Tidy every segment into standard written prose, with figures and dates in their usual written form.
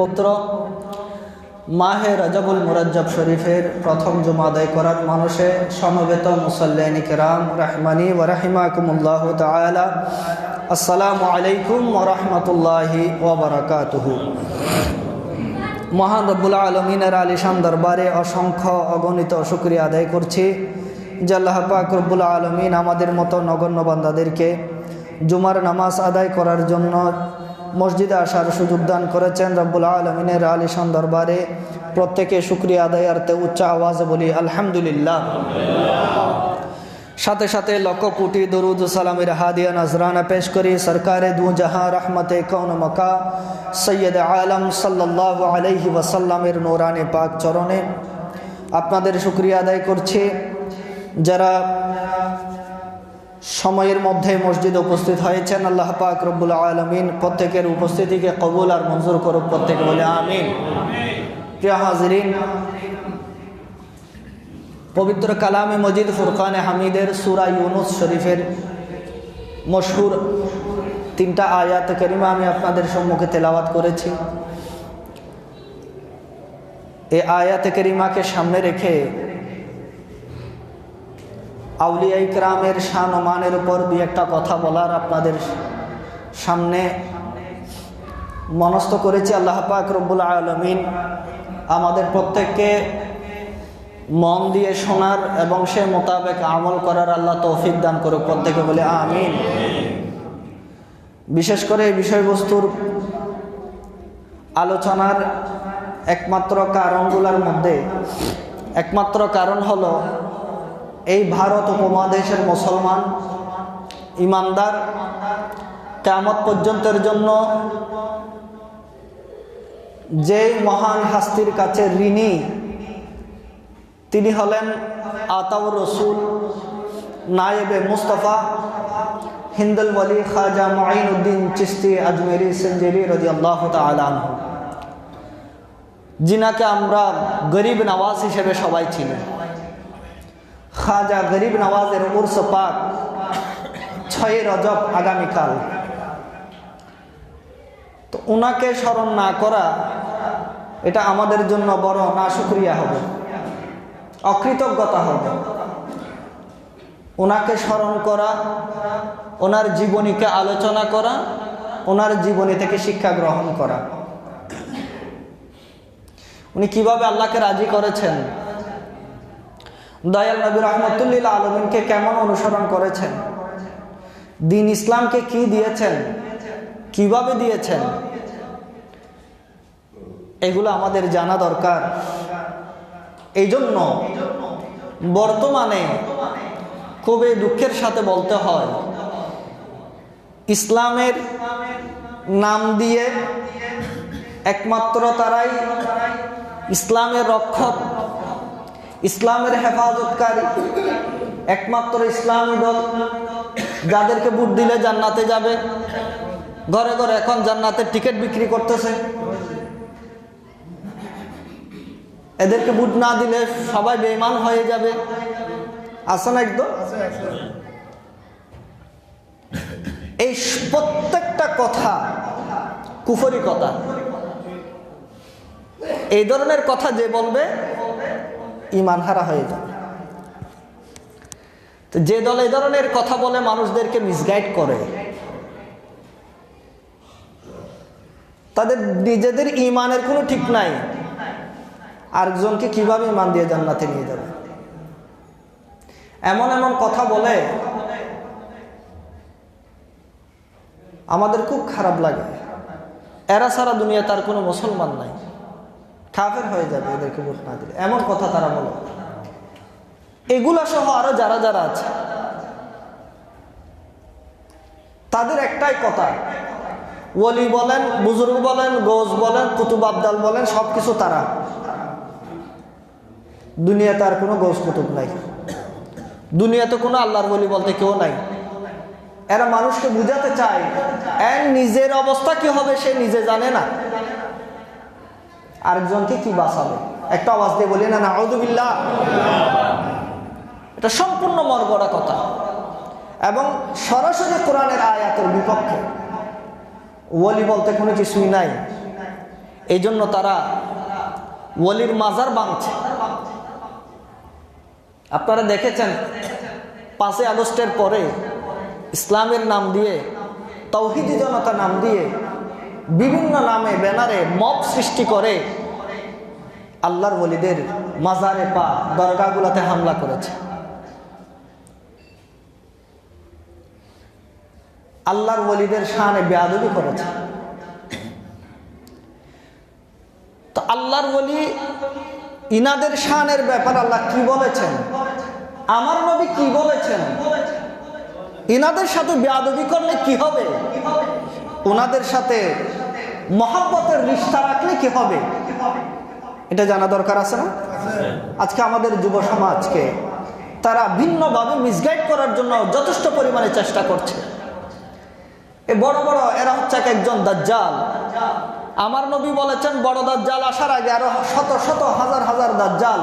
পুত্র মাহে রজবুল মুরজ্জব শরীফের প্রথম জুমা আদায় করার মানুষে সমবেত মুসল্লিয়ানি কেরাম রাহমানি ওয়া রাহিমাকুমুল্লাহ তাআলা, আসসালামু আলাইকুম ওয়া রাহমাতুল্লাহি ওয়া বারাকাতুহু। মহান রব্বুল আলমিনের আলিশান দরবারে অসংখ্য অগণিত শুকরিয়া আদায় করছি যে আল্লাহ পাক রব্বুল আলমিন আমাদের মতো নগণ্য বান্দাদেরকে জুমার নামাজ আদায় করার জন্য মসজিদে আসার সুযোগ দান করেছেন। রব্বুল আলমিনের আলিশান দরবারে প্রত্যেকে শুকরিয়া আদায়ার্থে উচ্চ আওয়াজে বলি আলহামদুলিল্লাহ। সাথে সাথে লক্ষ কোটি দরুদ সালামের হাদিয়া নজরানা পেশ করি সরকারে দু জাহাঁ রহমতে কৌন মকা সৈয়দ আলম সাল্লাল্লাহু আলাইহি ওয়াসাল্লামের নূরানে পাক চরণে আপনাদের শুকরিয়া আদায় করছি যারা সময়ের মধ্যে মসজিদে উপস্থিত হয়েছেন। আল্লাহ পাক রব্বুল আলামিন প্রত্যেকের উপস্থিতিকে কবুল আর মঞ্জুর করুক, প্রত্যেকে বলে আমিন। প্রিয় হাজিরিন, পবিত্র কালামে মজিদ ফুরকানে হামিদের সূরা ইউনুস শরীফের মশহুর 3টা আয়াত কারিমা আমি আপনাদের সম্মুখে তেলাওয়াত করেছি। এই আয়াত কারিমাকে সামনে রেখে আউলিয়া ইকরামের শান ও মানের উপর দুই একটা কথা বলার আপনাদের সামনে মনস্থ করেছি। আল্লাহ পাক রব্বুল আলামিন আমাদের প্রত্যেককে মন দিয়ে শোনার এবং সে মোতাবেক আমল করার আল্লাহ তৌফিক দান করুক, প্রত্যেকে বলে আমিন। বিশেষ করে এই বিষয়বস্তুর আলোচনার একমাত্র কারণগুলোর মধ্যে একমাত্র কারণ হলো এই ভারত উপমহাদেশের মুসলমান ইমানদার কিয়ামত পর্যন্তের জন্য যে মহান হাস্তির কাছে ঋণী তিনি হলেন আতাউর রসুল নায়েবে মুস্তফা হিন্দুল ওয়ালি খাজা মুঈনুদ্দিন চিশতি আজমেরি সিঞ্জেরি রাদিয়াল্লাহু তাআলা আনহু, যিনাকে আমরা গরিব নওয়াজ হিসেবে সবাই চিনি। খাজা গরিব নওয়াজের উর্স পাক 6 রজব আগামীকাল। তো উনাকে স্মরণ না করা এটা আমাদের জন্য বড় নাশুকরিয়া হবে, অকৃতজ্ঞতা হবে। ওনাকে স্মরণ করা, ওনার জীবনীকে আলোচনা করা, ওনার জীবনী থেকে শিক্ষা গ্রহণ করা। উনি কিভাবে আল্লাহকে রাজি করেছেন, দয়াল নবী রহমতুল্লিল আলমিনকে কেমন অনুসরণ করেছেন, দ্বীন ইসলামকে কি দিয়েছেন, কিভাবে দিয়েছেন, এগুলো আমাদের জানা দরকার। এই জন্য বর্তমানে খুবই দুঃখের সাথে বলতে হয়, ইসলামের নাম দিয়ে একমাত্র তারাই ইসলামের রক্ষক, ইসলামের হেফাজতকারী, একমাত্র ইসলামী দল যাদেরকে ভোট দিলে জান্নাতে যাবে। ঘরে ঘরে এখন জান্নাতের টিকিট বিক্রি করতেছে। এদেরকে ভোট না দিলে সবাই বেঈমান হয়ে যাবে, আছে না একদম? এই প্রত্যেকটা কথা কুফরি কথা। এই ধরনের কথা যে বলবে ঈমান হারা হয়ে যাবে। তো যে দল এই ধরনের কথা বলে মানুষদেরকে মিসগাইড করে, তাদের নিজেদের ঈমানের কোনো ঠিক নাই, আরেকজনকে কিভাবে ঈমান দিয়ে জান্নাতে নিয়ে যাবে। এমন এমন কথা বলে আমাদের খুব খারাপ লাগে। এরা সারা দুনিয়া তার কোনো মুসলমান নাই, কাফের হয়ে যাবে এদেরকে ভোট না দিলে, এমন কথা তারা বলে। এগুলা সহ আরো যারা যারা আছে তাদের একটাই কথা, ওলি বলেন, বুজুর্গ বলেন, গোস বলেন, কুতুব আবদাল বলেন, সবকিছু তারা। দুনিয়াতে আর কোনো গোস কুতুব নাই, দুনিয়াতে কোনো আল্লাহর ওলি বলতে কেউ নাই। এরা মানুষকে বুঝাতে চায় এর নিজের অবস্থা কি হবে সে নিজে জানে না, আরেকজনকে কি বাঁচাবে। একটা আওয়াজ দিয়ে বলি না নাউযুবিল্লাহ। এটা সম্পূর্ণ মরগড়া কথা এবং সরাসরি কোরআনের আয়াতের বিপক্ষে। ওলি বলতে কোনো কিছুই নাই। এই জন্য তারা ওলির মাজার ভাঙছে। আপনারা দেখেছেন 5 আগস্টের পরে ইসলামের নাম দিয়ে, তাওহীদি জনতা নাম দিয়ে বিভিন্ন নামে ব্যানারে মব সৃষ্টি করে আল্লাহর ওলিদের মাজারে পা দরগাগুলোতে হামলা করেছে। আল্লাহর ওলিদের শানে বেয়াদবি করেছে। তো আল্লাহর ওলি ইনাদের শানের ব্যাপার আল্লাহ কি বলেছেন, আমার নবী কি বলেছেন, ইনাদের সাথে বেয়াদবি করলে কি হবে, ওনাদের সাথে মহব্বতের রিশতা রাখলে কি হবে, এটা জানা দরকার আছে না? আজকে আমাদের যুব সমাজকে তারা ভিন্নভাবে মিসগাইড করার জন্য যথেষ্ট পরিমাণে চেষ্টা করছে। এ বড় বড় এরা হচ্ছে একজন দাজ্জাল। আমার নবী বলেছেন বড় দাজ্জাল আসার আগে আরো শত শত হাজার হাজার দাজ্জাল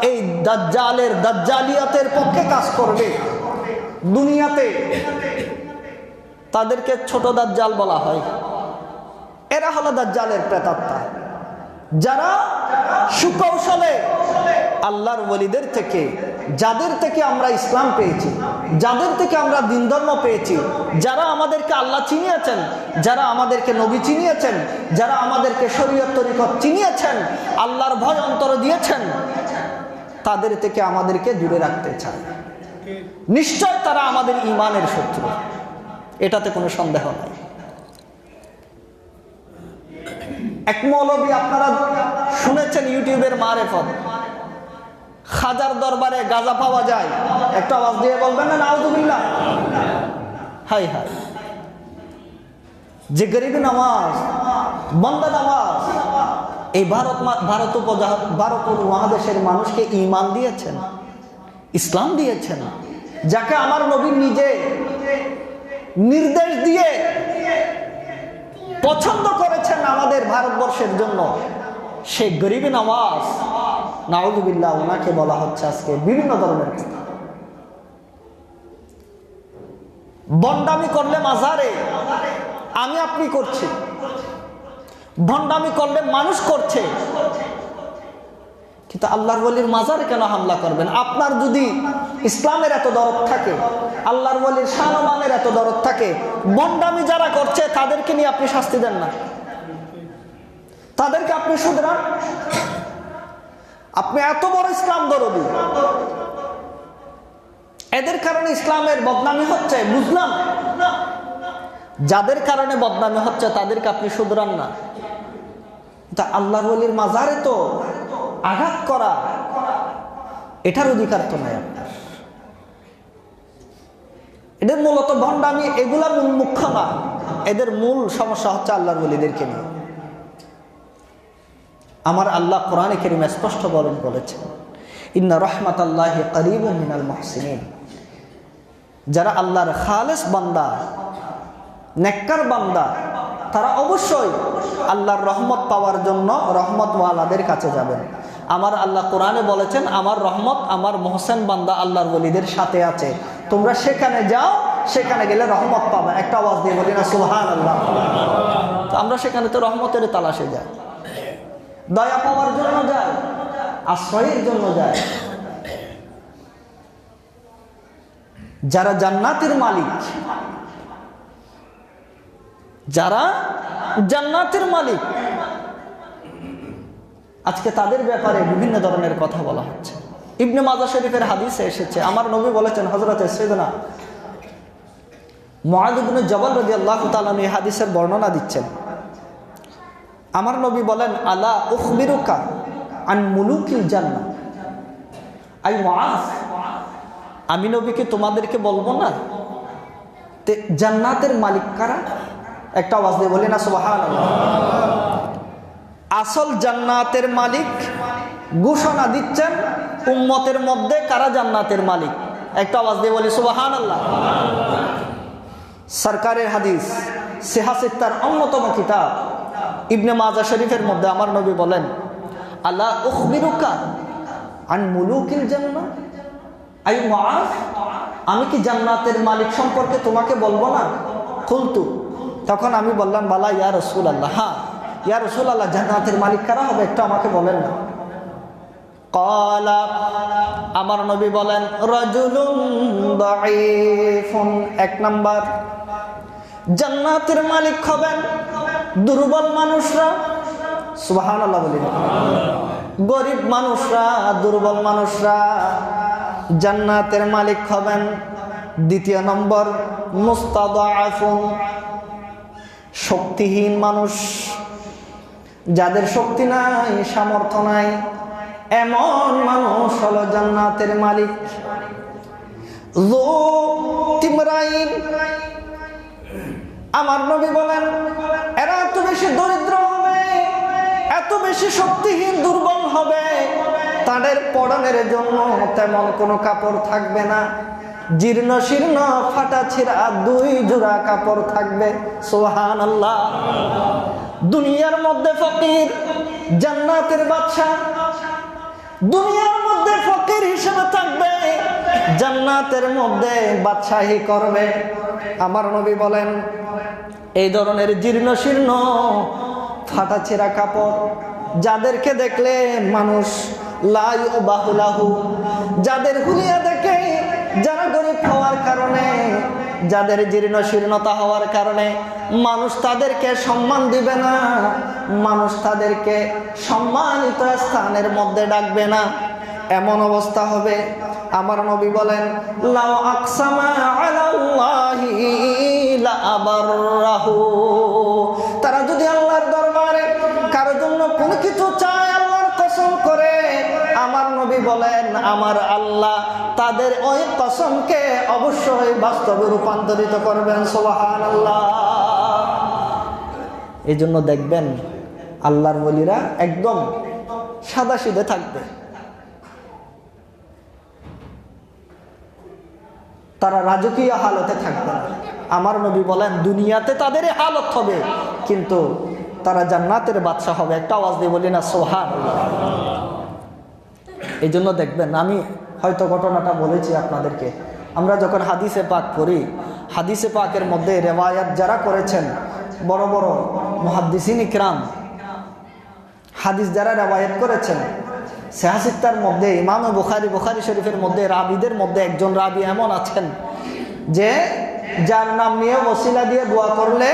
এই দাজ্জালের দাজ্জালিয়াতের পক্ষে কাজ করবে দুনিয়াতে। তাদেরকে ছোট দাজ্জাল বলা হয়। এরা হলো দাজ্জালের প্রেতাত্মা, যারা সুকৌশলে আল্লাহর ওলিদের থেকে, যাদের থেকে আমরা ইসলাম পেয়েছি, যাদের থেকে আমরা দিন ধর্ম পেয়েছি, যারা আমাদেরকে আল্লাহ চিনিয়েছেন, যারা আমাদেরকে নবী চিনিয়েছেন, যারা আমাদেরকে শরীয়ত তরিকত চিনিয়েছেন, আল্লাহর ভয় অন্তরে দিয়েছেন, তাদের থেকে আমাদেরকে দূরে রাখতে চায়। নিশ্চয় তারা আমাদের ঈমানের শত্রু, এটাতে কোনো সন্দেহ নাই। এক মৌলবী আপনারা শুনেছেন ইউটিউবের মারেফত, খাজার দরবারে গাঁজা পাওয়া যায়, একটা আওয়াজ দিয়ে বলবেন না নাউযুবিল্লাহ? হাই হাই, যে গরিব নামাজ, বন্দা নামাজ এই ভারত মহাদেশের মানুষকে ঈমান দিয়েছেন, ইসলাম দিয়েছেন, যাকে আমার নবী নিজে নির্দেশ দিয়ে পছন্দ করেছেন আমাদের ভারতবর্ষের জন্য, সে গরিব নামাজ, নাউযুবিল্লাহ, ওনাকে বলা হচ্ছে আজকে বিভিন্ন ধরনের কথা। ভণ্ডামি করলে মাজারে আমি আপনি করছি, ভণ্ডামি করলে মানুষ করছে, কিন্তু আল্লাহর ওলির মাজারে কেন হামলা করবেন? আপনার যদি ইসলামের এত দরদ থাকে, আল্লাহর ওলির শানমানের এত দরদ থাকে, ভণ্ডামি যারা করছে তাদেরকে নিয়ে আপনি শাস্তি দেন না, তাদেরকে আপনি শুধরান। আপনি এত বড় ইসলাম দরদি, এদের কারণে ইসলামের বদনামি হচ্ছে, বুঝলাম, যাদের কারণে বদনামি হচ্ছে তাদেরকে আপনি শুধরান না। তা আল্লাহর ওলির মাজারে তো আঘাত করা, এটার অধিকার তো নাই আপনার। এদের মূলত ভণ্ডামি, এগুলা মূল মুখ্য না, এদের মূল সমস্যা হচ্ছে আল্লাহর ওলিদেরকে নিয়ে। আমার আল্লাহ কোরআনে কারীমে স্পষ্ট বলেছেন, ইন্না রাহমাতাল্লাহি করিবুম মিনাল মুহসিনিন। যারা আল্লাহর খালেস বান্দা, নেককার বান্দা, তারা অবশ্যই আল্লাহর রহমত পাওয়ার জন্য রহমতওয়ালাদের কাছে যাবেন। আমার আল্লাহ কোরআনে বলেছেন, আমার রহমত আমার মুহসিন বান্দা আল্লাহর ওলিদের সাথে আছে, তোমরা সেখানে যাও, সেখানে গেলে রহমত পাবে। একটা আওয়াজ দিয়ে বলি না সুবহানাল্লাহ? তো আমরা সেখানে তো রহমতের তালাশে যাই, দয়া পাওয়ার জন্য যায়, আশ্রয়ের জন্য যায়। যারা জান্নাতের মালিক, যারা জান্নাতের মালিক, আজকে তাদের ব্যাপারে বিভিন্ন ধরনের কথা বলা হচ্ছে। ইবনে মাজাহ শরীফের হাদিসে এসেছে, আমার নবী বলেছেন, হযরত সাইয়েদনা মুআয ইবনে জবল রাদিয়াল্লাহু তাআলা এই হাদিসের বর্ণনা দিচ্ছেন। আমার নবী বলেন, আলা উখবিরুকা আন মুলুকিল জান্নাহ। আই মুআয, আমি নবী কি তোমাদেরকে বলবো না জান্নাতের মালিক কারা? একটা আওয়াজ দিয়ে বলি না সুবহানাল্লাহ? আসল জান্নাতের মালিক ঘোষণা দিচ্ছেন উম্মতের মধ্যে কারা জান্নাতের মালিক। একটা আওয়াজ দিয়ে বলি সুবহানাল্লাহ? সরকারের হাদিস সিহাসিত্তার অন্যতম কিতাব ইবনে মাজাহ শরীফের মধ্যে আমার নবী বলেন, আলা উখবিরুকা আন মুলুকিল জান্নাহ। আই মুআয, আমি কি জান্নাতের মালিক সম্পর্কে তোমাকে বলবো না? কুলতু, তখন আমি বললাম, বালা ইয়া রাসূলুল্লাহ, হ্যাঁ ইয়া রাসূলুল্লাহ, জান্নাতের মালিক কারা হবে একটু আমাকে বলেন না। ক্বালা, আমার নবী বলেন, রাজুলুন দাঈফুন, এক নাম্বার জান্নাতের মালিক হবেন দুর্বল মানুষরা। সুবহানাল্লাহ বলি না। গরিব মানুষরা, দুর্বল মানুষরা জান্নাতের মালিক হবেন। দ্বিতীয় নম্বর মুস্তাদাআফুন, শক্তিহীন মানুষ, যাদের শক্তি নাই, সামর্থ্য নাই, এমন মানুষ হলো জান্নাতের মালিক। যু তিমরাইন, আমার নবী বলেন এরা এত বেশি দরিদ্র হবে, এত বেশি শক্তিহীন, দুর্বল হবে, তাদের পরনের জন্য তেমন কোনো কাপড় থাকবে না, জীর্ণ শীর্ণ ফাটা ছিঁড়া 2 জোড়া কাপড় থাকবে। সুবহানাল্লাহ। দুনিয়ার মধ্যে ফকির, জান্নাতের বাদশা। দুনিয়ার মধ্যে ফকির হিসেবে থাকবে, জান্নাতের মধ্যে বাদশাহী করবে। আমার নবী বলেন এই ধরনের জীর্ণ শীর্ণ ফাটা ছিঁড়া কাপড়, যাদেরকে দেখলে মানুষ লা ইউবাহু লাহু, যাদের হুলিয়া দেখে, যারা গরিব হওয়ার কারণে, যাদের জীর্ণ শীর্ণতা হওয়ার কারণে মানুষ তাদেরকে সম্মান দিবে না, মানুষ তাদেরকে সম্মানিত স্থানের মধ্যে ডাকবে না, এমন অবস্থা হবে। আমার নবী বলেন লাউ আকসামা আলাল্লাহি লা আবাররাহু, তারা যদি আল্লাহর দরবারে কারোর জন্য কোনো কিছু চায়, আল্লাহর কসম করে, আমার নবী বলেন আমার আল্লাহ তাদের ওই কসমকে অবশ্যই বাস্তবে রূপান্তরিত করবেন। সুবহানাল্লাহ। এই জন্য দেখবেন আল্লাহর ওলিরা একদম সাদাসিধে থাকবে, তারা রাজকীয় হালতে থাকবে না। আমার নবী বলেন দুনিয়াতে তাদের হালত হবে, কিন্তু তারা জান্নাতের বাদশা হবে। একটা আওয়াজ দিয়ে বলি না সুবহানাল্লাহ। এই জন্য দেখবেন, আমি হয়তো ঘটনাটা বলেছি আপনাদেরকে, আমরা যখন হাদিসে পাক পড়ি, হাদিসে পাকের মধ্যে রেওয়ায়াত যারা করেছেন, বড় বড় মুহাদ্দিসিন ইকরাম, হাদিস যারা রেওয়ায়াত করেছেন, সিহাসিত্তার মধ্যে ইমাম বুখারী শরীফের মধ্যে রাবিদের মধ্যে একজন রাবি এমন আছেন যে যার নাম নিয়ে ওসিলা দিয়ে দোয়া করলে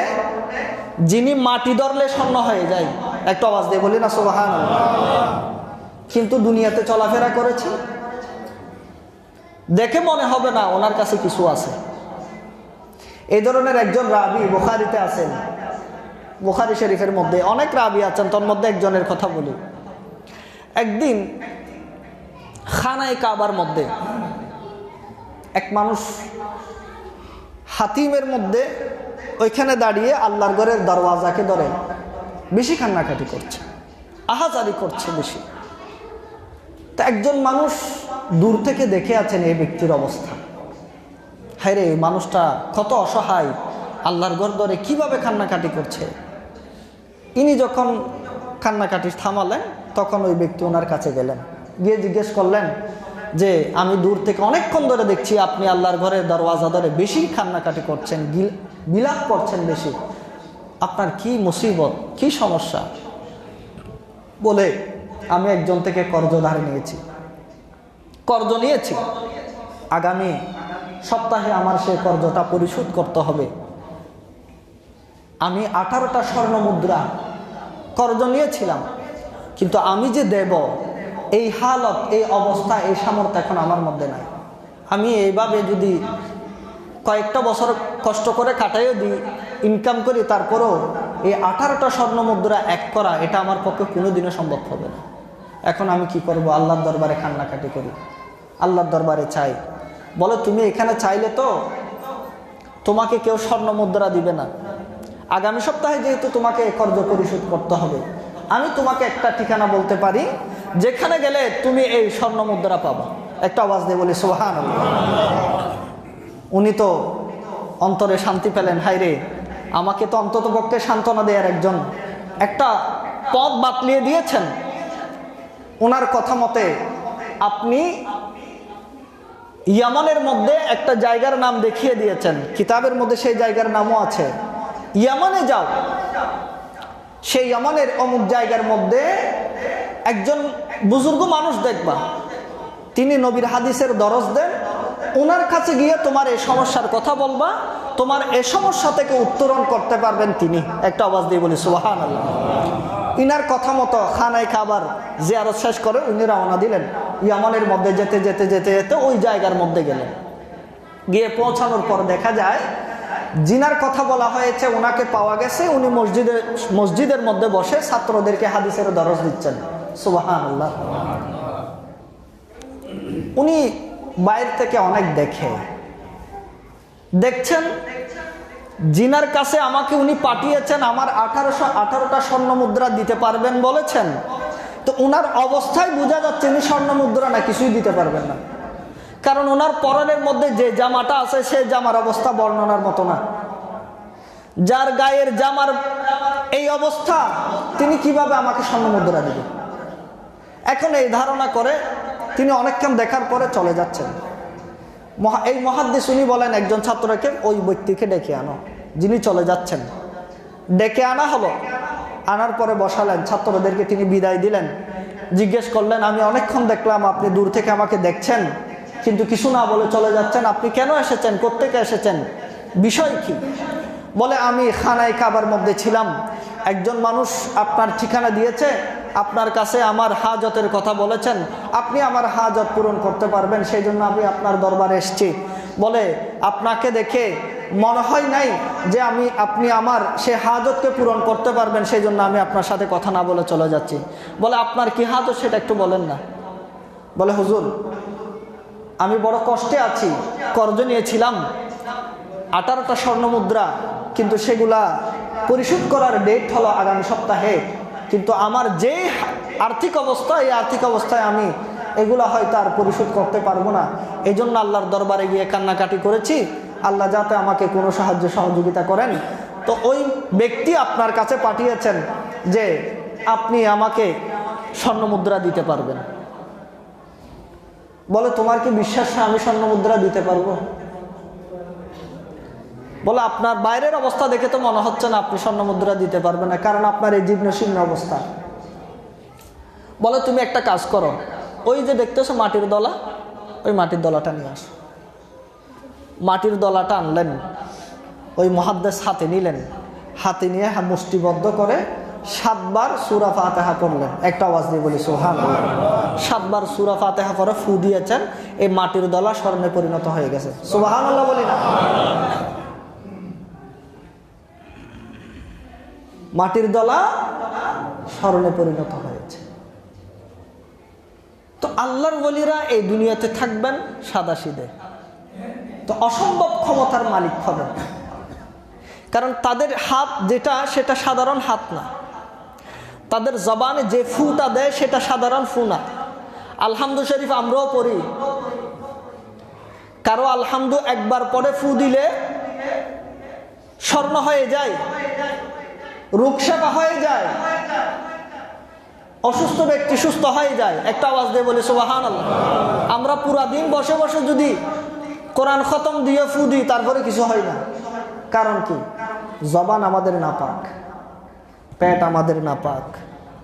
যিনি মাটি ধরলে স্বর্ণ হয়ে যায়। একটা আওয়াজ দিয়ে বলি না সুবহানাল্লাহ। কিন্তু দুনিয়াতে চলাফেরা করেছে, দেখে মনে হবে না ওনার কাছে কিছু আছে। এই ধরনের একজন রাবি বুখারীতে আছেন, বুখারী শরীফের মধ্যে অনেক রাবি আছেন, তোর মধ্যে একজনের কথা বলি। একদিন খানায়ে কাবার মধ্যে এক মানুষ হাতিমের মধ্যে ওইখানে দাঁড়িয়ে আল্লাহর ঘরের দরওয়াজাকে ধরে বেশি কান্নাকাটি করছে, আহাজারি করছে বেশি। তা একজন মানুষ দূর থেকে দেখে আছেন এই ব্যক্তির অবস্থা, হায় রে এই মানুষটা কত অসহায়, আল্লাহর ঘর ধরে কিভাবে কান্নাকাটি করছে। ইনি যখন কান্নাকাটি থামালেন, তখন ওই ব্যক্তি ওনার কাছে গেলেন, গিয়ে জিজ্ঞেস করলেন যে আমি দূর থেকে অনেকক্ষণ ধরে দেখছি আপনি আল্লাহর ঘরের দরওয়াজা ধরে বেশি কান্নাকাটি করছেন, বিলাপ করছেন বেশি, আপনার কি মুসিবত, কি সমস্যা? বলে আমি একজন থেকে কর্জ ধার নিয়েছি, আগামী সপ্তাহে আমার সেই কর্জটা পরিশোধ করতে হবে। আমি 18টা স্বর্ণ মুদ্রা কর্জ নিয়েছিলাম, কিন্তু আমি যে দেব এই হালত, এই অবস্থা, এই সামর্থ্য এখন আমার মধ্যে নাই। আমি এইভাবে যদি কয়েকটা বছর কষ্ট করে কাটাইও দিই, ইনকাম করি, তারপরেও এই 18টা স্বর্ণ মুদ্রা এক করা এটা আমার পক্ষে কোনোদিনও সম্ভব হবে না। এখন আমি কি করব? আল্লাহর দরবারে কান্নাকাটি করি, আল্লাহর দরবারে চাই। বলে তুমি এখানে চাইলে তো তোমাকে কেউ স্বর্ণ মুদ্রা দিবে না, আগামী সপ্তাহে যেহেতু তোমাকে কর্জ পরিশোধ করতে হবে, আমি তোমাকে একটা ঠিকানা বলতে পারি, যেখানে গেলে তুমি এই স্বর্ণ মুদ্রা পাবা। একটা আওয়াজ দিয়ে বলি সুবহানাল্লাহ। উনি তো অন্তরে শান্তি পেলেন, হায় রে আমাকে তো অন্তত পক্ষে সান্ত্বনা দেওয়ার একজন একটা পথ বাতলিয়ে দিয়েছেন। ওনার কথা মতে আপনি ইয়ামানের মধ্যে একটা জায়গার নাম দেখিয়ে দিয়েছেন, কিতাবের মধ্যে সেই জায়গার নামও আছে। ইয়ামানে যাও, সেই ইয়ামানের অমুক জায়গার মধ্যে একজন বুজুর্গ মানুষ দেখবা, তিনি নবীর হাদিসের দরজ দেন, ওনার কাছে গিয়ে তোমার এই সমস্যার কথা বলবা, তোমার এই সমস্যা থেকে উত্তরণ করতে পারবেন তিনি। একটা আওয়াজ দিয়ে বলি সুবহানাল্লাহ। ইনার কথা মতো খানায় খাবার জিয়ারত শেষ করে উনি রওনা দিলেন। ইয়ামানের মধ্যে যেতে যেতে যেতে যেতে ওই জায়গার মধ্যে গেলেন। গিয়ে পৌঁছানোর পর দেখা যায় জিনার কথা বলা হয়েছে ওনাকে পাওয়া গেছে, উনি মসজিদের মধ্যে বসে ছাত্রদেরকে হাদিসের দরজ দিচ্ছেন। সুবহানাল্লাহ। উনি বাইরে থেকে অনেক দেখছেন, জিনার কাছে আমাকে উনি পাঠিয়েছেন, আমার 18টা স্বর্ণ মুদ্রা দিতে পারবেন বলেছেন। তো উনার অবস্থায় বোঝা যাচ্ছে উনি স্বর্ণ মুদ্রা না কিছুই দিতে পারবেন না, কারণ ওনার পরনের মধ্যে যে জামাটা আছে সে জামার অবস্থা বর্ণনার মতো না। যার গায়ের জামার এই অবস্থা তিনি কিভাবে আমাকে স্বর্ণ মুদ্রা দিবেন? এখন এই ধারণা করে তিনি অনেকক্ষণ দেখার পরে চলে যাচ্ছেন। এই মুহাদ্দিস উনি বলেন একজন ছাত্রকে ওই ব্যক্তিকে ডেকে আনো, যিনি চলে যাচ্ছেন। ডেকে আনা হলো, আনার পরে বসালেন, ছাত্রদেরকে তিনি বিদায় দিলেন। জিজ্ঞেস করলেন, আমি অনেকক্ষণ দেখলাম আপনি দূর থেকে আমাকে দেখছেন, কিন্তু কিছু না বলে চলে যাচ্ছেন, আপনি কেন এসেছেন, কোত্থেকে এসেছেন, বিষয় কি? বলে, আমি খানায় কাবার মধ্যে ছিলাম, একজন মানুষ আপনার ঠিকানা দিয়েছে, আপনার কাছে আমার হাজতের কথা বলেছেন, আপনি আমার হাজত পূরণ করতে পারবেন, সেই জন্য আমি আপনার দরবারে এসেছি। বলে, আপনাকে দেখে মনে হয় নাই যে আপনি আমার সে হাজতকে পূরণ করতে পারবেন, সেই জন্য আমি আপনার সাথে কথা না বলে চলে যাচ্ছি। বলে, আপনার কি হাজত সেটা একটু বলেন না। বলে, হুজুর আমি বড় কষ্টে আছি, কর্জ নিয়েছিলাম 18টা স্বর্ণ মুদ্রা, কিন্তু সেগুলা পরিশোধ করার ডেট হলো আগামী সপ্তাহে, কিন্তু আমার যে আর্থিক অবস্থা, এই আর্থিক অবস্থায় আমি এগুলা হয়তো আর পরিশোধ করতে পারবো না। এই জন্য আল্লাহর দরবারে গিয়ে কান্নাকাটি করেছি, আল্লাহ যাতে আমাকে কোনো সাহায্য সহযোগিতা করেন। তো ওই ব্যক্তি আপনার কাছে পাঠিয়েছেন যে আপনি আমাকে স্বর্ণ মুদ্রা দিতে পারবেন। বলে, তোমার কি বিশ্বাস না আমি স্বর্ণ মুদ্রা দিতে পারবো? বলে, আপনার বাইরের অবস্থা দেখে তো মনে হচ্ছে না আপনি স্বর্ণ মুদ্রা দিতে পারবেন না, কারণ আপনার এই জীর্ণ শীর্ণ অবস্থা। বলে, তুমি একটা কাজ করো, ওই যে দেখতেছো মাটির দলা, ওই মাটির দলাটা নিয়ে আসো। মাটির দলাটা আনলেন, ওই মুহাদ্দিস হাতে নিলেন, হাতে নিয়ে মুষ্টিবদ্ধ করে 7 বার সূরা ফাতিহা পড়লেন। একটা আওয়াজ দিয়ে বলি সুবহানাল্লাহ। 7 বার সূরা ফাতিহা পরে ফু দিয়েছেন, এই মাটির দলা স্বর্ণে পরিণত হয়ে গেছে। সুবহানাল্লাহ বলি না? মাটির দলা স্বর্ণে পরিণত হয়েছে। তো আল্লাহর ওলিরা এই দুনিয়াতে থাকবেন সাদাসিধে, তো অসম্ভব ক্ষমতার মালিক হবেন, কারণ তাদের হাত যেটা সেটা সাধারণ হাত না, তাদের জবানে যে ফুটা দেয় সেটা সাধারণ ফু না। আলহামদু শরীফ আমরাও পড়ি, কারো আলহামদু একবার পরে ফু দিলে স্বর্ণ হয়ে যায়, রূপসাবা হয়ে যায়, অসুস্থ ব্যক্তি সুস্থ হয়ে যায়। একটা আওয়াজ দিয়ে বলি সুবহানাল্লাহ। আমরা পুরা দিন বসে বসে যদি কোরআন খতম দিয়ে ফু দিই তারপরে কিছু হয় না। কারণ কি? জবান আমাদের নাপাক, পেট আমাদের নাপাক,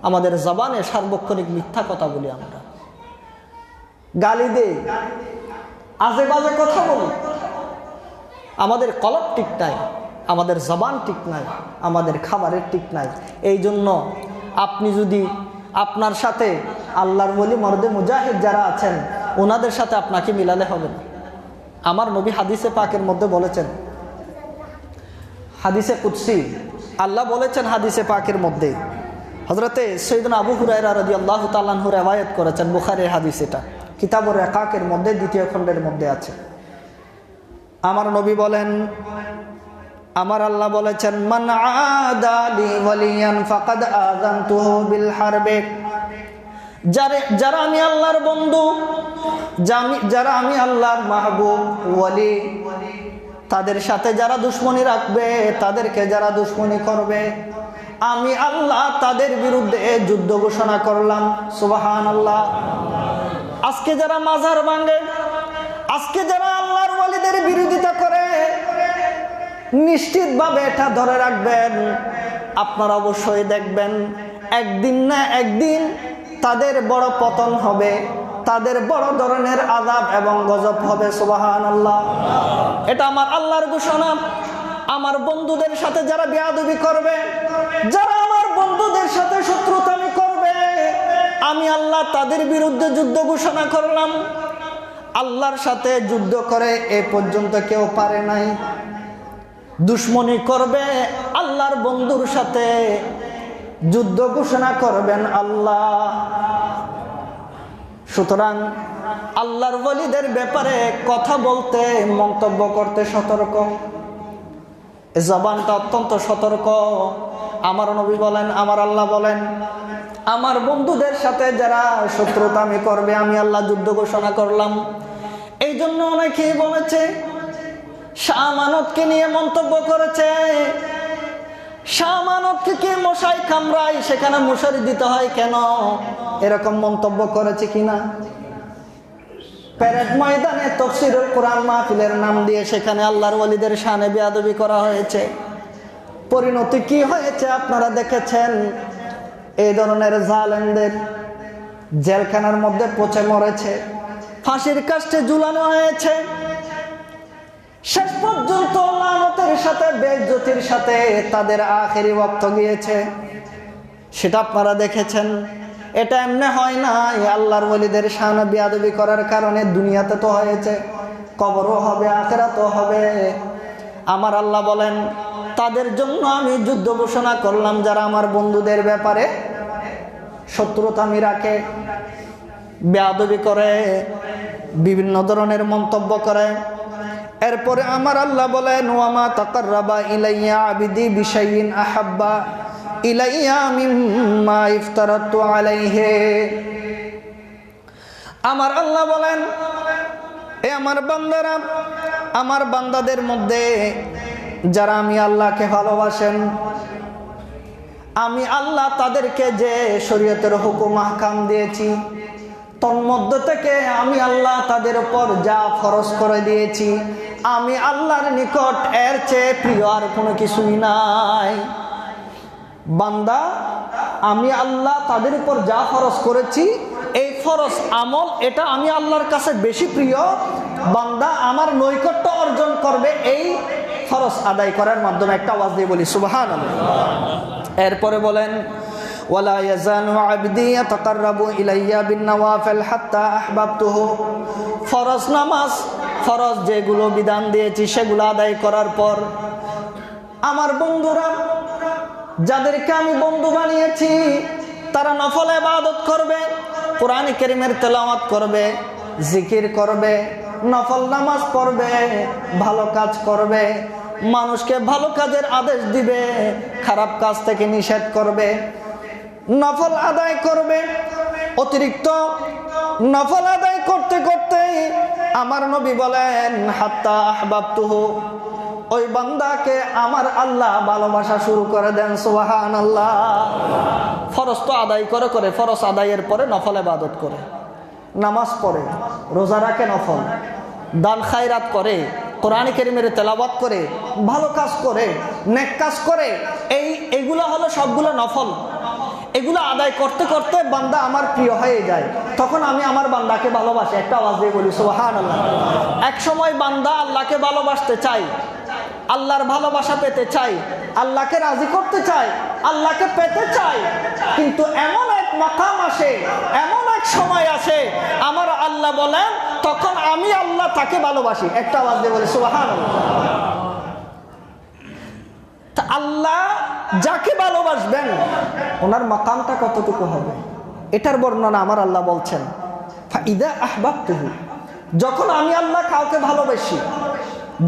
আমাদের জবানে সার্বক্ষণিক মিথ্যা কথা বলি, আমরা গালি দেই, আজে বাজে কথা বলি, আমাদের কলব ঠিক নাই, আমাদের জবান ঠিক নাই, আমাদের খাবারের ঠিক নাই। এই জন্য আপনি যদি আপনার সাথে আল্লাহর ওলি মর্দে মুজাহিদ যারা আছেন ওনাদের সাথে আপনাকে মিলালে হবে না। আমার নবী হাদিসে পাকের মধ্যে বলেছেন, হাদিসে কুদসি আল্লাহ বলেছেন হাদিসে পাকের মধ্যে, হযরতে সাইয়েদনা আবু হুরায়রা রাদিয়াল্লাহু তাআলা আনহু riwayat করেছেন, বুখারীর হাদিস, এটা কিতাবুর রিকাকের মধ্যে 2য় খণ্ডের মধ্যে আছে। আমার নবী বলেন, আমার আল্লাহ বলেছেন, মান আদালি ওয়ালিয়ান ফাকাদ আযানতুহু বিল হারবে, যারা আমি আল্লাহর বন্ধু, যারা আমি আল্লাহর মাহবুব ওয়ালি, তাদের সাথে যারা দুশমনি রাখবে, তাদেরকে যারা দুশমনি করবে, আমি আল্লাহ তাদের বিরুদ্ধে যুদ্ধ ঘোষণা করলাম। সুবহানাল্লাহ। আজকে যারা মাজার ভাঙে, আজকে যারা আল্লাহর ওয়ালিদের বিরোধিতা করে, নিশ্চিতভাবে এটা ধরে রাখবেন আপনারা অবশ্যই দেখবেন একদিন না একদিন তাদের বড় পতন হবে, তাদের বড় ধরনের আযাব এবং গজব হবে। সুবহানাল্লাহ। এটা আমার আল্লাহর ঘোষণা। আমার বন্ধুদের সাথে যারা বেয়াদবি করবে, যারা আমার বন্ধুদের সাথে শত্রুতামি করবে, আমি আল্লাহ তাদের বিরুদ্ধে যুদ্ধ ঘোষণা করলাম। আল্লাহর সাথে যুদ্ধ করে এ পর্যন্ত কেউ পারে নাই। দুশ্মনী করবে আল্লাহর বন্ধুর সাথে, যুদ্ধ ঘোষণা করবেন আল্লাহ। সুতরাং আল্লাহর ওয়ালিদের ব্যাপারে কথা বলতে, মন্তব্য করতে সতর্ক। এই জবানটা অত্যন্ত সতর্ক। আমার নবী বলেন, আমার আল্লাহ বলেন, আমার বন্ধুদের সাথে যারা শত্রুতামি করবে আমি আল্লাহ যুদ্ধ ঘোষণা করলাম। এই জন্য অনেকেই বলেছে, শাহ আমানতকে নিয়ে মন্তব্য করেছে, শাহ আমানতকে কি মশাই কামড়ায়, সেখানে মশারি দিতে হয় কেন, এরকম মন্তব্য করেছে কিনা। প্যারেড ময়দানে তাফসীরুল কোরআন মাহফিলের নাম দিয়ে সেখানে আল্লাহর ওয়ালিদের শানে বেয়াদবি করা হয়েছে। পরিণতি কি হয়েছে আপনারা দেখেছেন। এই ধরনের জালেমদের জেলখানার মধ্যে পচে মরেছে, ফাঁসির কাস্টে ঝুলানো হয়েছে, শেষ পর্যন্ত লানতের সাথে বেইজ্জতির সাথে তাদের আখেরি ওয়াক্ত গিয়েছে। সেটা আপনারা দেখেছেন। এটা এমনি হয় না, আল্লাহর ওয়ালিদের শানে বেয়াদবি করার কারণে দুনিয়াতে তো হয়েছে, কবরও হবে, আখিরাতেও হবে। আমার আল্লাহ বলেন, তাদের জন্য আমি যুদ্ধ ঘোষণা করলাম যারা আমার বন্ধুদের ব্যাপারে শত্রুতামি রাখে, বেয়াদবি করে, বিভিন্ন ধরনের মন্তব্য করে। এরপরে আমার আল্লাহ বলেন, ওয়ামা তাকাররাবা ইলাইয়া আবিদি বিশাইইন আহাব্বা ইলাইয়া মিম্মা ইফতারাতু আলাইহি। আমার আল্লাহ বলেন, এ আমার বান্দারা, আমার বান্দাদের মধ্যে যারা আমি আল্লাহকে ভালোবাসেন, আমি আল্লাহ তাদেরকে যে শরীয়তের হুকুম আহকাম দিয়েছি, তন্মধ্য থেকে আমি আল্লাহ তাদের উপর যা ফরজ করে দিয়েছি, আমি আল্লাহর নিকট এর চেয়ে প্রিয় আর কোনো কিছুই নাই। বান্দা, আমি আল্লাহ তাদের উপর যা ফরজ করেছি, এই ফরজ আমল, এটা আমি আল্লাহর কাছে বেশি প্রিয়। বান্দা আমার নৈকট্য অর্জন করবে এই ফরজ আদায় করার মাধ্যমে। একটা আওয়াজ দিয়ে বলি সুবহানাল্লাহ। এরপরে বলেন, ওয়ালা ইয়াজালু আবদি ইয়াতাকাররাবু ইলাইয়া বিন-নওয়াফিল হাত্তা আহবাবতুহু। ফরজ নামাজ, ফরজ যেগুলো বিধান দিয়েছি সেগুলো আদায় করার পর আমার বন্ধুরা, যাদেরকে আমি বন্ধু বানিয়েছি, তারা নফল ইবাদত করবে, কোরআন কারীমের তেলাওয়াত করবে, জিকির করবে, নফল নামাজ পড়বে, ভালো কাজ করবে, মানুষকে ভালো কাজের আদেশ দিবে, খারাপ কাজ থেকে নিষেধ করবে, নফল আদায় করবে। অতিরিক্ত নফল আদায় করতে করতে আমার নবী বলেন, হাত্তা আহবাবতুহু, ওই বান্দাকে আমার আল্লাহ ভালোবাসা শুরু করে দেন। সুবহানাল্লাহ। ফরজ তো আদায় করে করে, ফরজ আদায়ের পরে নফল ইবাদত করে, নামাজ পড়ে, রোজা রাখে, নফল দান খায়রাত করে, কোরআন কারীমের তেলাওয়াত করে, ভালো কাজ করে, নেক কাজ করে, এইগুলো হলো সবগুলো নফল। এগুলো আদায় করতে করতে বান্দা আমার প্রিয় হয়ে যায়, তখন আমি আমার বান্দাকে ভালোবাসি। একটা আওয়াজ দিয়ে বলি সুবহানাল্লাহ। এক সময় বান্দা আল্লাহকে ভালোবাসতে চাই, আল্লাহর ভালোবাসা পেতে চাই, আল্লাহকে রাজি করতে চাই, আল্লাহকে পেতে চাই, কিন্তু এমন এক মাকাম আসে, এমন এক সময় আসে, আমার আল্লাহ বলেন, তখন আমি আল্লাহ তাকে ভালোবাসি। একটা আওয়াজ দিয়ে বলি সুবহানাল্লাহ। তা আল্লাহ যাকে ভালোবাসবেন ওনার মাকামটা কতটুকু হবে, এটার বর্ণনা আমার আল্লাহ বলছেন, ফাইদা আহবাবতুহু, যখন আমি আল্লাহ কাউকে ভালোবাসি,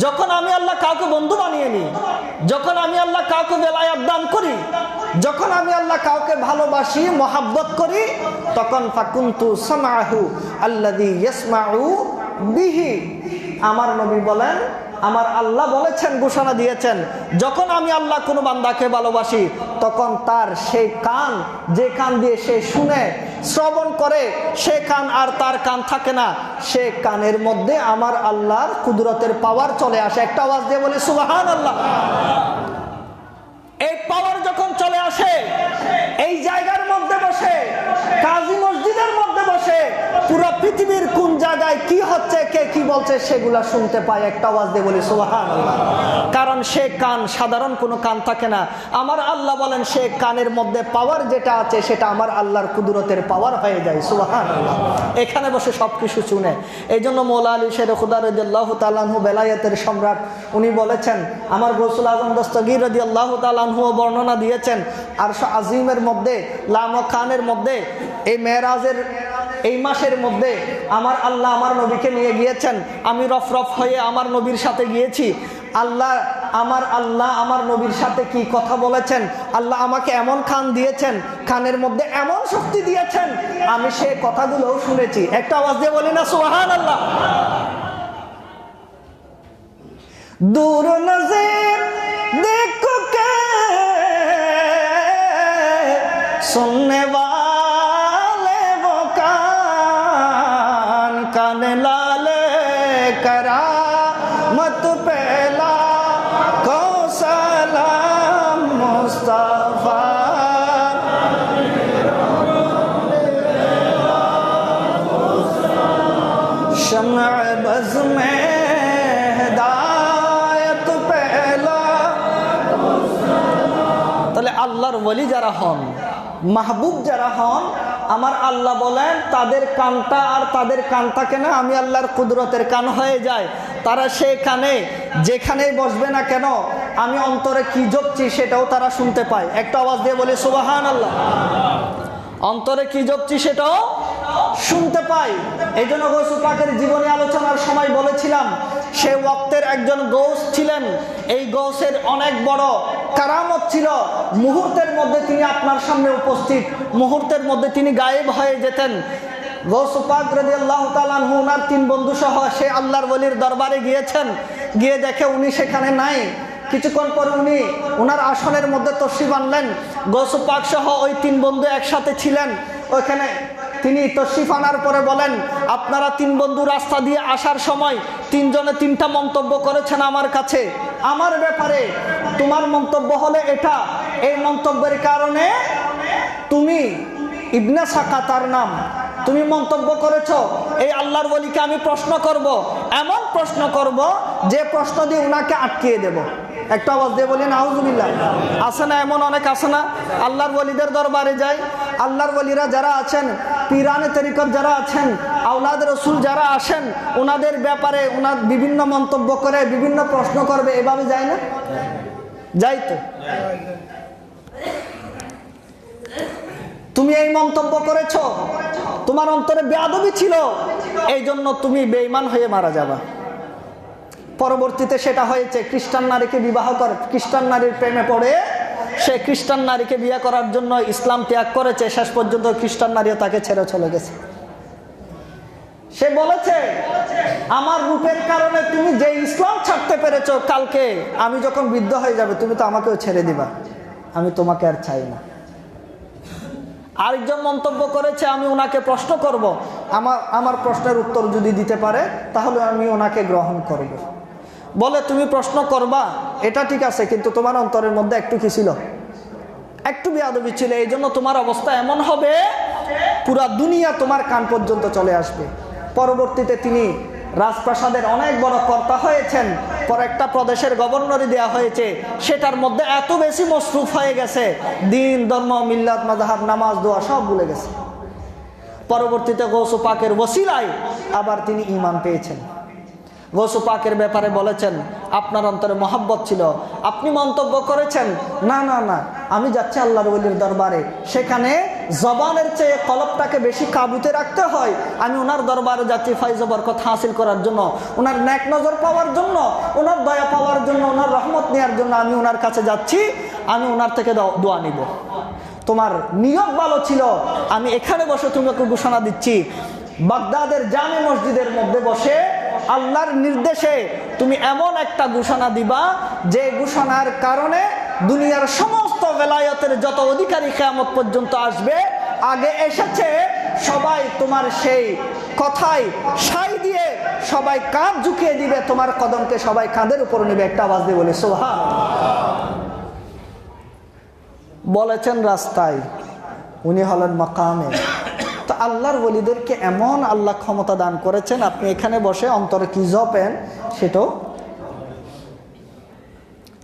যখন আমি আল্লাহ কাউকে বন্ধু বানিয়ে নিই, যখন আমি আল্লাহ কাউকে বেলায়াত দান করি, যখন আমি আল্লাহ কাউকে ভালোবাসি, মহাব্বত করি, তখন ফাকুনতু সামাহু আল্লাযী ইয়াসমাউ বিহি। আমার নবী বলেন, আমার আল্লাহ বলেছেন, ঘোষণা দিয়েছেন, যখন আমি আল্লাহ কোনো বান্দাকে ভালোবাসি, তখন তার সেই কান, যে কান দিয়ে সে শুনে, শ্রবণ করে, সে কান আর তার কান থাকে না, সে কানের মধ্যে আমার আল্লাহর কুদরতের পাওয়ার চলে আসে। একটা আওয়াজ দিয়ে বলি সুবহানাল্লাহ। এই পাওয়ার যখন জায়গার মধ্যে বসে, কাজী মসজিদের মধ্যে বসে পুরো পৃথিবীর কোন জায়গায় কি হচ্ছে, কে কি বলছে সেগুলা শুনতে পায়। একটা আওয়াজ দিয়ে বলি সুবহানাল্লাহ। কারণ সে কান সাধারণ কোনো কান থাকে না। আমার আল্লাহ বলেন সে কানের মধ্যে পাওয়ার যেটা আছে সেটা আমার আল্লাহর কুদরতের পাওয়ার হয়ে যায়। সুবহানাল্লাহ। এখানে বসে সবকিছু শুনে। এই জন্য মৌলা আলী শের খুদা রাদিয়াল্লাহু তাআলা আনহু বেলায়েতের সম্রাট, উনি বলেছেন, আমার গৌসুল আজম দস্তগীর রাদিয়াল্লাহু তাআলা আনহু বর্ণনা দিয়েছেন, আরশ আজিমের মধ্যে লামকানের মধ্যে এই মেরাজের এই মাসের মধ্যে আমার আল্লাহ আমার নবীকে নিয়ে গিয়েছেন। আমি রফ রফ হয়ে আমার নবীর সাথে গিয়েছি। আল্লাহ আমার নবীর সাথে কি কথা বলেছেন, আল্লাহ আমাকে এমন কান দিয়েছেন, কানের মধ্যে এমন শক্তি দিয়েছেন, আমি সেই কথাগুলোও শুনেছি। একটা আওয়াজ দিয়ে বলি না সুবহানাল্লাহ। दूर नज़र देखो के सुनने वाले वो कान, कान लाले करामत पहला को सलाम मुस्तफा। शम्अ बज़ में আল্লাহর ওলি যারা হন, মাহবুব যারা হন, আমার আল্লাহ বলেন তাদের কানটা আর তাদের কান থাকে না, আমি আল্লাহর কুদরতের কান হয়ে যায়। তারা সেই কানে যেখানেই বসবে না কেন আমি অন্তরে কি জপছি সেটাও তারা শুনতে পায়। একটা আওয়াজ দিয়ে বলি সুবহানাল্লাহ। অন্তরে কি জপছি সেটাও শুনতে পাই। এই জন্য গৌস পাকের জীবনী আলোচনার সময় বলেছিলাম, সে ওয়াক্তের একজন গৌস ছিলেন। এই গৌসের অনেক বড় কারামত ছিল, মুহূর্তের মধ্যে তিনি আপনার সামনে উপস্থিত, মুহূর্তের মধ্যে তিনি গায়েব হয়ে যেতেন। গৌস পাক রাদিয়াল্লাহু তাআলা আনহু ওনার 3 বন্ধু সহ সে আল্লাহর ওলির দরবারে গিয়েছেন। গিয়ে দেখে উনি সেখানে নাই। কিছুক্ষণ পর উনি ওনার আসনের মধ্যে তশরিফ আনলেন। গৌস পাক সহ ওই 3 বন্ধু একসাথে ছিলেন। ওইখানে তিনি তশরিফ আনার পরে বলেন, আপনারা 3 বন্ধু রাস্তা দিয়ে আসার সময় 3 জনে 3টা মন্তব্য করেছেন আমার কাছে, আমার ব্যাপারে। তোমার মন্তব্য হলে এটা, এই মন্তব্যের কারণে তুমি ইবনে সাকা তার নাম, তুমি মন্তব্য করেছো এই আল্লাহর ওলিকে আমি প্রশ্ন করব, এমন প্রশ্ন করব যে প্রশ্ন দিয়ে উনাকে আটকিয়ে দেব। একটা আওয়াজ দিয়ে বলি নাউজুবিল্লাহ। আছে না এমন অনেক, আছে না? আল্লাহর ওলিদের দরবারে যায়, আল্লাহর ওলিরা যারা আছেন, পীরানে তরিকত যারা আছেন, আওলাদ রসুল যারা আসেন, ওনাদের ব্যাপারে ওনার বিভিন্ন মন্তব্য করে বিভিন্ন প্রশ্ন করবে, এভাবে যায় না? যাই তো। তুমি এই মন্তব্য করেছো, তোমার অন্তরে বেয়াদবি ছিল, এই জন্য তুমি বেঈমান হয়ে মারা যাবা। পরবর্তীতে সেটা হয়েছে, খ্রিস্টান নারীকে বিবাহ করে, খ্রিস্টান নারীর প্রেমে পড়ে সে খ্রিস্টান নারীকে বিয়ে করার জন্য ইসলাম ত্যাগ করেছে। শেষ পর্যন্ত খ্রিস্টান নারীও তাকে ছেড়ে চলে গেছে। সে বলেছে, আমার রূপের কারণে তুমি যে ইসলাম ছাড়তে পেরেছো, কালকে আমি যখন বৃদ্ধ হয়ে যাবে তুমি তো আমাকেও ছেড়ে দিবা, আমি তোমাকে আর চাই না। আরেকজন মন্তব্য করেছে, আমি ওনাকে প্রশ্ন করব, আমার প্রশ্নের উত্তর যদি দিতে পারে তাহলে আমি ওনাকে গ্রহণ করব। বলে, তুমি প্রশ্ন করবা এটা ঠিক আছে, কিন্তু তোমার অন্তরের মধ্যে একটু কি ছিল? একটু বেয়াদবি ছিল। এই জন্য তোমার অবস্থা এমন হবে, পুরা দুনিয়া তোমার কান পর্যন্ত চলে আসবে। পরবর্তীতে তিনি রাজপ্রাসাদের অনেক বড় কর্তা হয়েছেন, পর একটা প্রদেশের গভর্নরি দেয়া হয়েছে, সেটার মধ্যে এত বেশি মসরুফ হয়ে গেছে, দিন ধর্ম মিল্লাত মাযহাব নামাজ দোয়া সব ভুলে গেছে। পরবর্তীতে গৌস পাকের ওসিলায় আবার তিনি ঈমান পেয়েছেন। গৌস পাকের ব্যাপারে বলেছেন, আপনার অন্তরে মহব্বত ছিল, আপনি মন্তব্য করেছেন, না না না আমি যাচ্ছি আল্লাহর ওলির দরবারে, সেখানে জবানের চেয়ে কলবটাকে বেশি কাবুতে রাখতে হয়। আমি ওনার দরবারে যাচ্ছি ফাইজ বরকত হাসিল করার জন্য, ওনার নেক নজর পাওয়ার জন্য, ওনার দয়া পাওয়ার জন্য, ওনার রহমত নেওয়ার জন্য আমি ওনার কাছে যাচ্ছি, আমি ওনার থেকে দোয়া নিব। তোমার নিয়ত ভালো ছিল, আমি এখানে বসে তোমাকে ঘোষণা দিচ্ছি, বাগদাদের জামে মসজিদের মধ্যে বসে আল্লাহর নির্দেশে তুমি এমন একটা ঘোষণা দিবা, যে ঘোষণার কারণে দুনিয়ার সমস্ত বেলায়েতের যত অধিকারী কিয়ামত পর্যন্ত আসবে, আগে এসেছে সবাই তোমার সেই কথায় সাই দিয়ে সবাই কাঁধ ঝুঁকিয়ে দিবে, তোমার কদমকে সবাই কাঁধের উপর নেবে। একটা আওয়াজ দিয়ে বলে সুবহানাল্লাহ। বলেছেন রাস্তায়, উনি হলেন মাকামে। তো আল্লাহর ওলিদেরকে এমন আল্লাহ ক্ষমতা দান করেছেন, আপনি এখানে বসে অন্তরে কি জপেন সেটাও।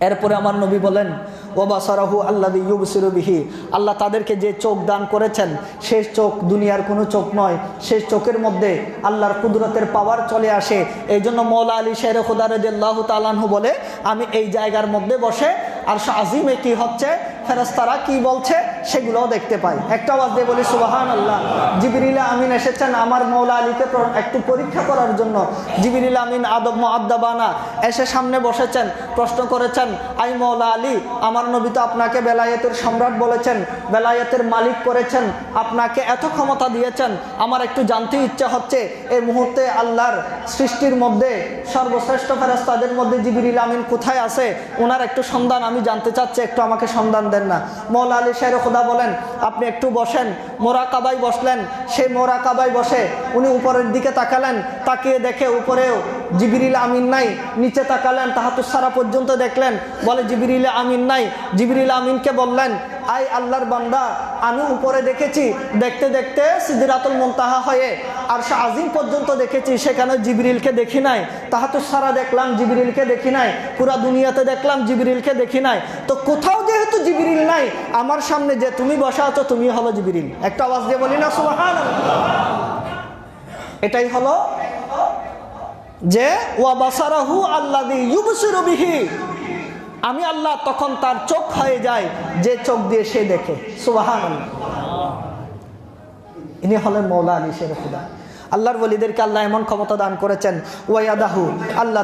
এরপরে আমার নবী বলেন ওয়াবাসারাহু আল্লাযী ইউবসিরু বিহি, আল্লাহ তাদেরকে যে চোখ দান করেছেন সেই চোখ দুনিয়ার কোনো চোখ নয়, সেই চোখের মধ্যে আল্লাহর কুদরতের পাওয়ার চলে আসে। এই জন্য মওলা আলী শেরে খুদা রাদিয়াল্লাহু তাআলা আনহু বলে, আমি এই জায়গার মধ্যে বসে আরশ আজিমে কি হচ্ছে, ফেরেশতারা কি বলছে সেগুলোও দেখতে পাই। একটা আওয়াজ দিয়ে বলি সুবহানাল্লাহ। জিবরিল আমিন এসেছেন আমার মওলা আলীকে একটু পরীক্ষা করার জন্য। জিবরিল আমিন আদব মুআদ্দাবানা এসে সামনে বসেছেন, প্রশ্ন করেছেন, আই মওলা আলী, আমার নবী তো আপনাকে বেলায়েতের সম্রাট বলেছেন, বেলায়েতের মালিক করেছেন, আপনাকে এত ক্ষমতা দিয়েছেন, আমার একটু জানতে ইচ্ছা হচ্ছে এই মুহূর্তে আল্লাহর সৃষ্টির মধ্যে সর্বশ্রেষ্ঠ ফেরেশতাদের মধ্যে জিবরিল আমিন কোথায় আছে, ওনার একটু সন্ধান আমি জানতে চাচ্ছি, একটু আমাকে সন্ধান দেন না। মওলা আলী শেরে খুদা বলেন, আপনি একটু বসেন। মোরাকাবায় বসলেন। সেই মোরাকাবায় বসে উনি উপরের দিকে তাকালেন, তাকিয়ে দেখে উপরেও জিবরিল আমিন নাই। নিচে তাকালেন, তাহাতুস সারা পর্যন্ত দেখলেন, বলে জিবরিল আমিন নাই। জিবরিল আমিনকে বললেন, আই আল্লাহর বান্দা, আমি উপরে দেখেছি, দেখতে দেখতে সিদরাতুল মুনতাহা হয়ে আরশ আজিম পর্যন্ত দেখেছি, সেখানে জিবরিলকে দেখি নাই। তাহাতুস সারা দেখলাম, জিবরিলকে দেখি নাই। পুরা দুনিয়াতে দেখলাম, জিবরিলকে দেখি নাই। তো কোথাও যেহেতু জিবরিল নাই, আমার সামনে যে তুমি বসা আছো তুমি হলো জিবরিল। একটা আওয়াজ দিয়ে বলি না সুবহানাল্লাহ। এটাই হলো যে ওয়াবাসারাহু আল্লাযী ইউবসিরু বিহি, আমি আল্লাহ তখন তার চোখ হয়ে যায় যে চোখ দিয়ে সে দেখে। সুবহানাল্লাহ। ইনি হলেন মওলা আলী শেরে খুদা। আল্লাহর ওলিদেরকে আল্লাহ এমন ক্ষমতা দান করেছেন, ওয়ায়াদাহু, আল্লাহ